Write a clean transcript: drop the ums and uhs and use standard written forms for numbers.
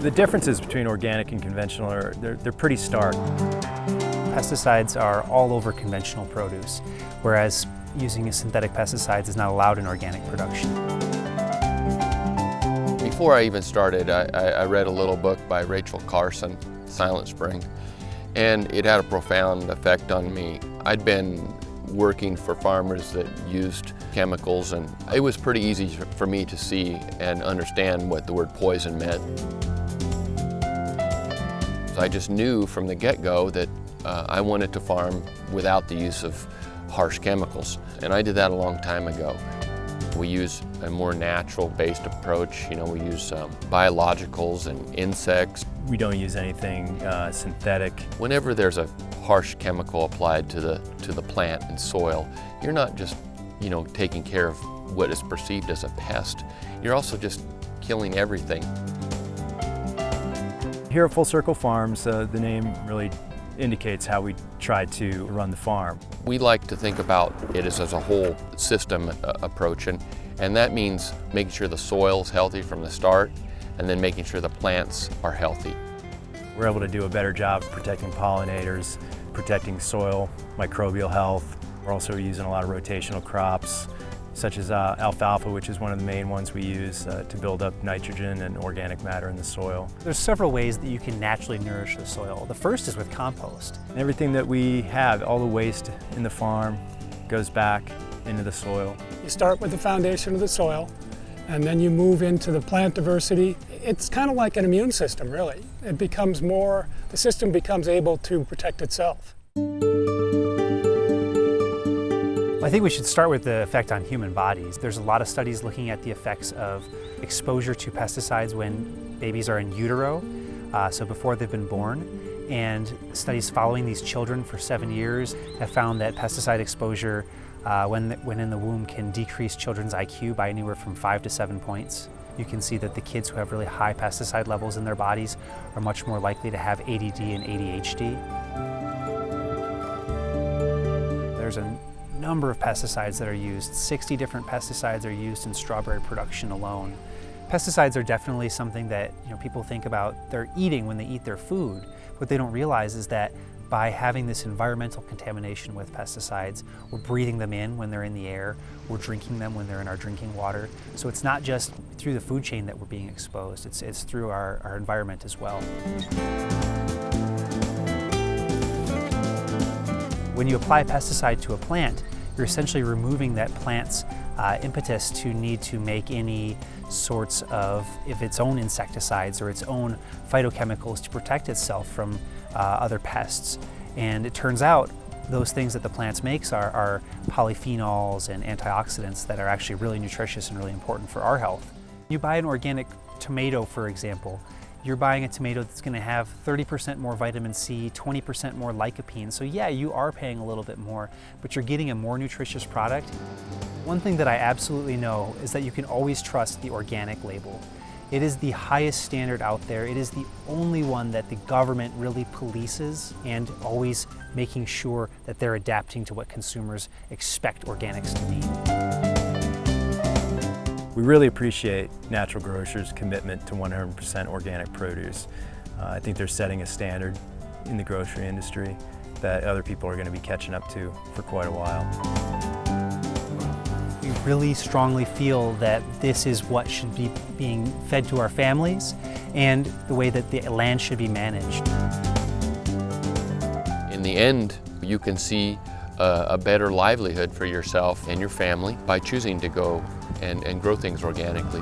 The differences between organic and conventional they're pretty stark. Pesticides are all over conventional produce, whereas using synthetic pesticides is not allowed in organic production. Before I even started, I read a little book by Rachel Carson, Silent Spring, and it had a profound effect on me. I'd been working for farmers that used chemicals, and it was pretty easy for me to see and understand what the word poison meant. So I just knew from the get-go that I wanted to farm without the use of harsh chemicals, and I did that a long time ago. We use a more natural-based approach. You know, we use biologicals and insects. We don't use anything synthetic. Whenever there's a harsh chemical applied to the plant and soil, you're not just, you know, taking care of what is perceived as a pest. You're also just killing everything. Here at Full Circle Farms, the name really indicates how we try to run the farm. We like to think about it as a whole system approach, and that means making sure the soil's healthy from the start, and then making sure the plants are healthy. We're able to do a better job of protecting pollinators, protecting soil microbial health. We're also using a lot of rotational crops, such as alfalfa, which is one of the main ones we use to build up nitrogen and organic matter in the soil. There's several ways that you can naturally nourish the soil. The first is with compost. And everything that we have, all the waste in the farm, goes back into the soil. You start with the foundation of the soil, and then you move into the plant diversity. It's kind of like an immune system, really. It becomes more, the system becomes able to protect itself. I think we should start with the effect on human bodies. There's a lot of studies looking at the effects of exposure to pesticides when babies are in utero, so before they've been born. And studies following these children for 7 years have found that pesticide exposure when in the womb can decrease children's IQ by anywhere from 5 to 7 points. You can see that the kids who have really high pesticide levels in their bodies are much more likely to have ADD and ADHD. There's a number of pesticides that are used. 60 different pesticides are used in strawberry production alone. Pesticides are definitely something that people think about they're eating when they eat their food. What they don't realize is that by having this environmental contamination with pesticides, we're breathing them in when they're in the air, we're drinking them when they're in our drinking water. So it's not just through the food chain that we're being exposed, it's through our environment as well. When you apply pesticide to a plant, you're essentially removing that plant's impetus to need to make any sorts of its own insecticides or its own phytochemicals to protect itself from other pests. And it turns out those things that the plants makes are polyphenols and antioxidants that are actually really nutritious and really important for our health. You buy an organic tomato, for example, you're buying a tomato that's going to have 30% more vitamin C, 20% more lycopene. So yeah, you are paying a little bit more, but you're getting a more nutritious product. One thing that I absolutely know is that you can always trust the organic label. It is the highest standard out there. It is the only one that the government really polices and always making sure that they're adapting to what consumers expect organics to be. We really appreciate Natural Grocers' commitment to 100% organic produce. I think they're setting a standard in the grocery industry that other people are going to be catching up to for quite a while. We really strongly feel that this is what should be being fed to our families and the way that the land should be managed. In the end, you can see a better livelihood for yourself and your family by choosing to go and grow things organically.